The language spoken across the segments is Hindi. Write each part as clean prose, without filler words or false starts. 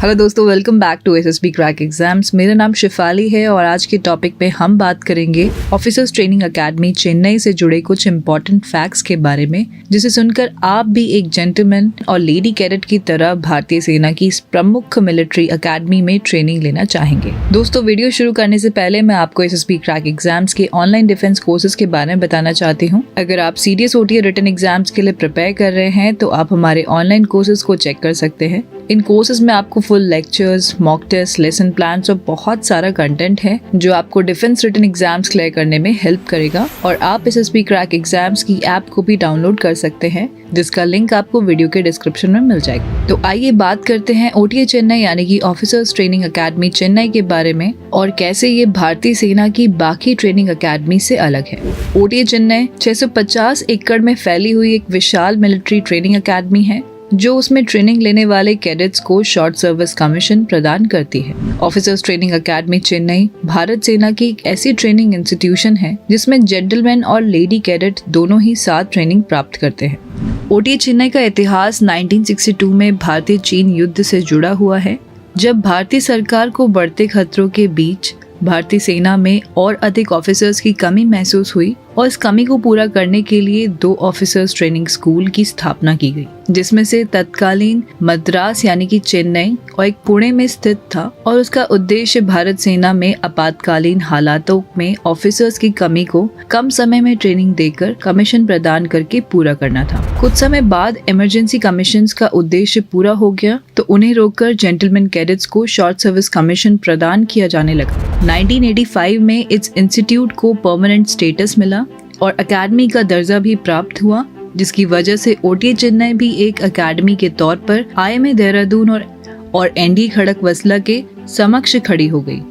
हेलो दोस्तों, welcome back to SSB crack exams. मेरा नाम शिफाली है और आज के टॉपिक पे हम बात करेंगे ऑफिसर्स ट्रेनिंग एकेडमी चेन्नई से जुड़े कुछ इम्पोर्टेंट फैक्ट्स के बारे में, जिसे सुनकर आप भी एक जेंटलमैन और लेडी कैडेट की तरह भारतीय सेना की इस प्रमुख मिलिट्री एकेडमी में ट्रेनिंग लेना चाहेंगे। दोस्तों, वीडियो शुरू करने से पहले मैं आपको एसएसबी क्रैक एग्जाम्स के ऑनलाइन डिफेंस कोर्सेज के बारे में बताना चाहती हूँ। अगर आप सीडीएस ओटीए रिटन एग्जाम्स के लिए प्रिपेयर कर रहे हैं तो आप हमारे ऑनलाइन कोर्सेज को चेक कर सकते हैं। इन कोर्सेज में आपको full lectures, mock test, lesson plans और बहुत सारा कंटेंट है जो आपको डिफेंस रिटन एग्जाम्स क्लियर करने में हेल्प करेगा। और आप एसएसबी क्रैक एग्जाम्स की ऐप को भी डाउनलोड कर सकते हैं, जिसका लिंक आपको वीडियो के डिस्क्रिप्शन में मिल जाएगा। तो आइए बात करते हैं ओटीए चेन्नई यानी कि ऑफिसर्स ट्रेनिंग एकेडमी चेन्नई के बारे में और कैसे ये भारतीय सेना की बाकी ट्रेनिंग एकेडमी से अलग है। ओटीए चेन्नई 650 एकड़ में फैली हुई एक विशाल मिलिट्री ट्रेनिंग एकेडमी है जो उसमें ट्रेनिंग लेने वाले कैडेट्स को शॉर्ट सर्विस कमीशन प्रदान करती है। Officers training academy Chennai Bharat सेना की एक ऐसी ट्रेनिंग इंस्टीट्यूशन है जिसमें जेंटलमैन और लेडी कैडेट दोनों ही साथ ट्रेनिंग प्राप्त करते हैं। ओटीए चेन्नई का इतिहास 1962 में भारतीय चीन युद्ध से जुड़ा हुआ है, जब भारतीय सरकार को बढ़ते खतरों के बीच भारतीय सेना में और अधिक ऑफिसर्स की कमी महसूस हुई और इस कमी को पूरा करने के लिए 2 ऑफिसर्स ट्रेनिंग स्कूल की स्थापना की गई, जिसमें से तत्कालीन मद्रास यानी कि चेन्नई और एक पुणे में स्थित था। और उसका उद्देश्य भारत सेना में आपातकालीन हालातों में ऑफिसर्स की कमी को कम समय में ट्रेनिंग देकर कमीशन प्रदान करके पूरा करना था। कुछ समय बाद इमरजेंसी कमीशंस का उद्देश्य पूरा हो गया तो उन्हें रोककर जेंटलमैन कैडेट्स को शॉर्ट सर्विस कमीशन प्रदान किया जाने लगा। 1985 में इस इंस्टीट्यूट को परमानेंट स्टेटस मिला और अकेडमी का दर्जा भी प्राप्त हुआ, जिसकी वजह से ओटीए चेन्नई भी एक अकेडमी के तौर पर आईएमए देहरादून और एनडी खड़कवासला के समक्ष खड़ी हो गई।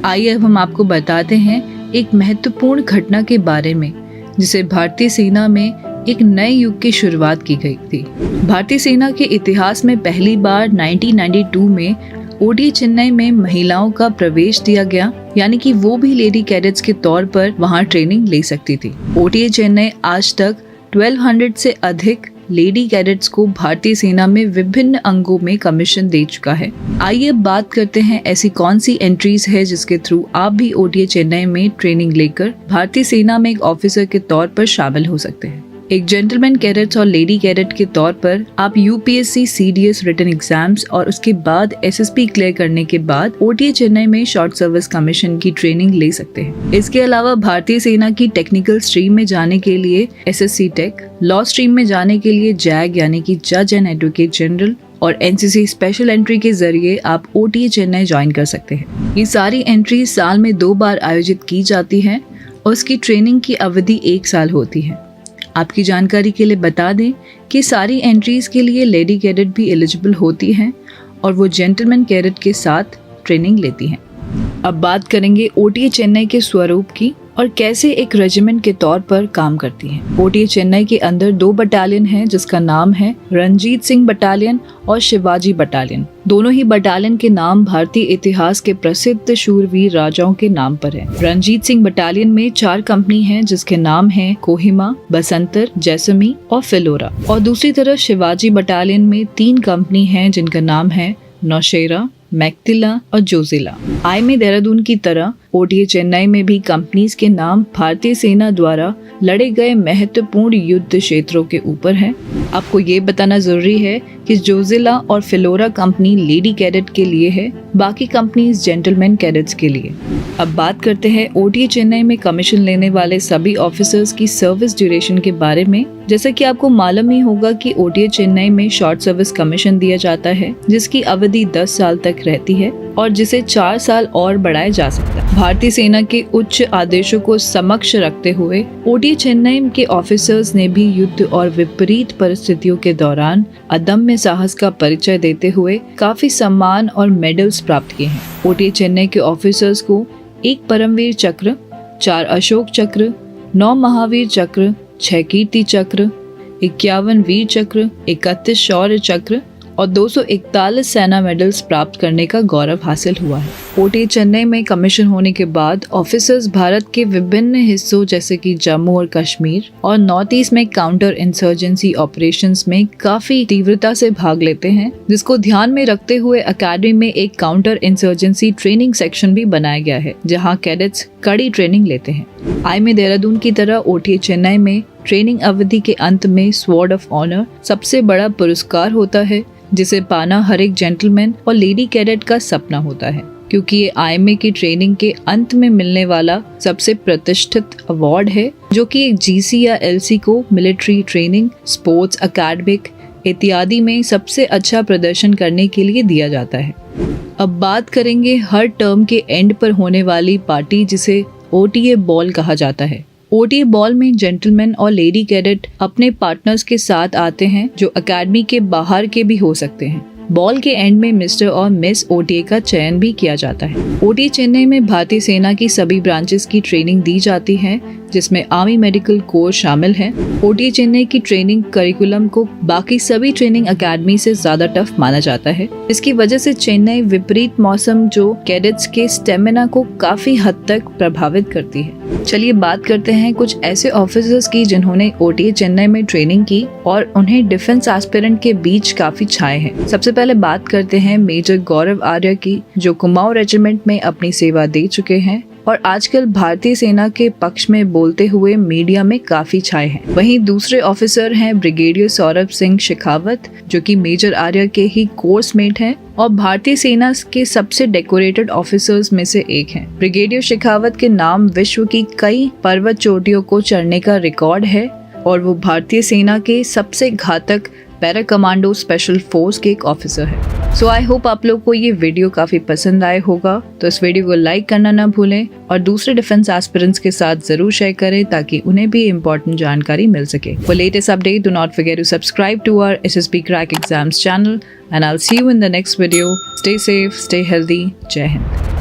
आइए अब हम आपको बताते हैं एक महत्वपूर्ण घटना के बारे में, जिसे भारतीय सेना में एक नए युग की शुरुआत की गई थी। भारतीय सेना के इतिहास में पहली बार 1992 में ओटीए चेन्नई में महिलाओं का प्रवेश दिया गया, यानी कि वो भी लेडी कैडेट्स के तौर पर वहां ट्रेनिंग ले सकती थी। ओटीए चेन्नई आज तक 1200 से अधिक लेडी कैडेट्स को भारतीय सेना में विभिन्न अंगों में कमीशन दे चुका है। आइए अब बात करते हैं ऐसी कौन सी एंट्रीज है जिसके थ्रू आप भी ओटीए चेन्नई में ट्रेनिंग लेकर भारतीय सेना में एक ऑफिसर के तौर पर शामिल हो सकते हैं। एक जेंटलमैन कैडेट्स और लेडी कैडेट के तौर पर आप यूपीएससी सीडीएस रिटन एग्जाम्स और उसके बाद एसएसपी क्लियर करने के बाद ओटीए चेन्नई में शॉर्ट सर्विस कमीशन की ट्रेनिंग ले सकते हैं। इसके अलावा भारतीय सेना की टेक्निकल स्ट्रीम में जाने के लिए एसएससी टेक, लॉ स्ट्रीम में जाने के लिए जैग यानी कि जज एंड एडवोकेट जनरल और एनसीसी स्पेशल एंट्री के जरिए आप ओटीए चेन्नई ज्वाइन कर सकते हैं। ये सारी एंट्री साल में 2 बार आयोजित की जाती है और उसकी ट्रेनिंग की अवधि 1 साल होती है। आपकी जानकारी के लिए बता दें कि सारी एंट्रीज के लिए लेडी कैडेट भी एलिजिबल होती हैं और वो जेंटलमैन कैडेट के साथ ट्रेनिंग लेती हैं। अब बात करेंगे ओटीए चेन्नई के स्वरूप की और कैसे एक रेजिमेंट के तौर पर काम करती है। ओटीए चेन्नई के अंदर 2 बटालियन हैं, जिसका नाम है रणजीत सिंह बटालियन और शिवाजी बटालियन। दोनों ही बटालियन के नाम भारतीय इतिहास के प्रसिद्ध शूरवीर राजाओं के नाम पर है। रणजीत सिंह बटालियन में 4 कंपनी हैं, जिसके नाम हैं कोहिमा, बसंतर, जैसमी और फिलोरा। और दूसरी तरफ शिवाजी बटालियन में 3 कंपनी हैं, जिनका नाम है नौशेरा, मैक्तिला और जोजिला। आईएमए देहरादून की तरह ओटीए चेन्नई में भी कंपनीज के नाम भारतीय सेना द्वारा लड़े गए महत्वपूर्ण युद्ध क्षेत्रों के ऊपर है। आपको ये बताना जरूरी है कि जोजिला और फिलोरा कंपनी लेडी कैडेट के लिए है, बाकी कंपनीज जेंटलमैन कैडेट्स के लिए। अब बात करते हैं ओटीए चेन्नई में कमीशन लेने वाले सभी ऑफिसर्स की सर्विस ड्यूरेशन के बारे में। जैसा कि आपको मालूम ही होगा कि ओटीए चेन्नई में शॉर्ट सर्विस कमीशन दिया जाता है, जिसकी अवधि 10 साल तक रहती है और जिसे 4 साल और बढ़ाया जा सकता है। भारतीय सेना के उच्च आदेशों को समक्ष रखते हुए ओटीए चेन्नई के ऑफिसर्स ने भी युद्ध और विपरीत परिस्थितियों के दौरान अदम्य साहस का परिचय देते हुए काफी सम्मान और मेडल्स प्राप्त किए हैं। ओटीए चेन्नई के ऑफिसर्स को 1 परमवीर चक्र, 4 अशोक चक्र, 9 महावीर चक्र, 6 कीर्ति चक्र, 51 वीर चक्र, 31 शौर्य चक्र और 241 सेना मेडल्स प्राप्त करने का गौरव हासिल हुआ है। ओटीए चेन्नई में कमीशन होने के बाद ऑफिसर्स भारत के विभिन्न हिस्सों जैसे कि जम्मू और कश्मीर और नॉर्थ ईस्ट में काउंटर इंसर्जेंसी ऑपरेशंस में काफी तीव्रता से भाग लेते हैं, जिसको ध्यान में रखते हुए अकेडमी में एक काउंटर इंसर्जेंसी ट्रेनिंग सेक्शन भी बनाया गया है, जहां कैडेट्स कड़ी ट्रेनिंग लेते हैं। आईएमए देहरादून की तरह ओटीए चेन्नई में ट्रेनिंग अवधि के अंत में स्वॉर्ड ऑफ ऑनर सबसे बड़ा पुरस्कार होता है, जिसे पाना हर एक जेंटलमैन और लेडी कैडेट का सपना होता है, क्योंकि ये आईएमए की ट्रेनिंग के अंत में मिलने वाला सबसे प्रतिष्ठित अवार्ड है, जो कि एक जीसी या एलसी को मिलिट्री ट्रेनिंग, स्पोर्ट्स, अकेडमिक इत्यादि में सबसे अच्छा प्रदर्शन करने के लिए दिया जाता है। अब बात करेंगे हर टर्म के एंड पर होने वाली पार्टी, जिसे ओटीए बॉल कहा जाता है। ओटीए बॉल में जेंटलमैन और लेडी कैडेट अपने पार्टनर्स के साथ आते हैं, जो अकेडमी के बाहर के भी हो सकते हैं। बॉल के एंड में मिस्टर और मिस ओटीए का चयन भी किया जाता है। ओटीए चेन्नई में भारतीय सेना की सभी ब्रांचेस की ट्रेनिंग दी जाती है, जिसमें आर्मी मेडिकल कोर्स शामिल है। ओटीए चेन्नई की ट्रेनिंग करिकुलम को बाकी सभी ट्रेनिंग अकेडमी से ज्यादा टफ माना जाता है। इसकी वजह से चेन्नई विपरीत मौसम जो कैडेट्स के स्टेमिना को काफी हद तक प्रभावित करती है। चलिए बात करते हैं कुछ ऐसे ऑफिसर्स की जिन्होंने ओटीए चेन्नई में ट्रेनिंग की और उन्हें डिफेंस एस्पिरेंट के बीच काफी छाए हैं। सबसे पहले बात करते हैं मेजर गौरव आर्य की, जो कुमाऊं रेजिमेंट में अपनी सेवा दे चुके हैं और आजकल भारतीय सेना के पक्ष में बोलते हुए मीडिया में काफी छाए हैं। वहीं दूसरे ऑफिसर हैं ब्रिगेडियर सौरभ सिंह शेखावत, जो कि मेजर आर्य के ही कोर्समेट हैं और भारतीय सेना के सबसे डेकोरेटेड ऑफिसर्स में से एक हैं। ब्रिगेडियर शेखावत के नाम विश्व की कई पर्वत चोटियों को चढ़ने का रिकॉर्ड है और वो भारतीय सेना के सबसे घातक पैरा कमांडो स्पेशल फोर्स के एक ऑफिसर है। सो आई होप आप लोग को ये वीडियो काफी पसंद आया होगा, तो इस वीडियो को लाइक करना ना भूलें और दूसरे डिफेंस एस्पिरेंट्स के साथ जरूर शेयर करें ताकि उन्हें भी इम्पोर्टेंट जानकारी मिल सके। For latest update, do not forget to subscribe to our SSB Crack Exams channel and I'll see you in the next video. Stay safe, stay healthy. Jai Hind.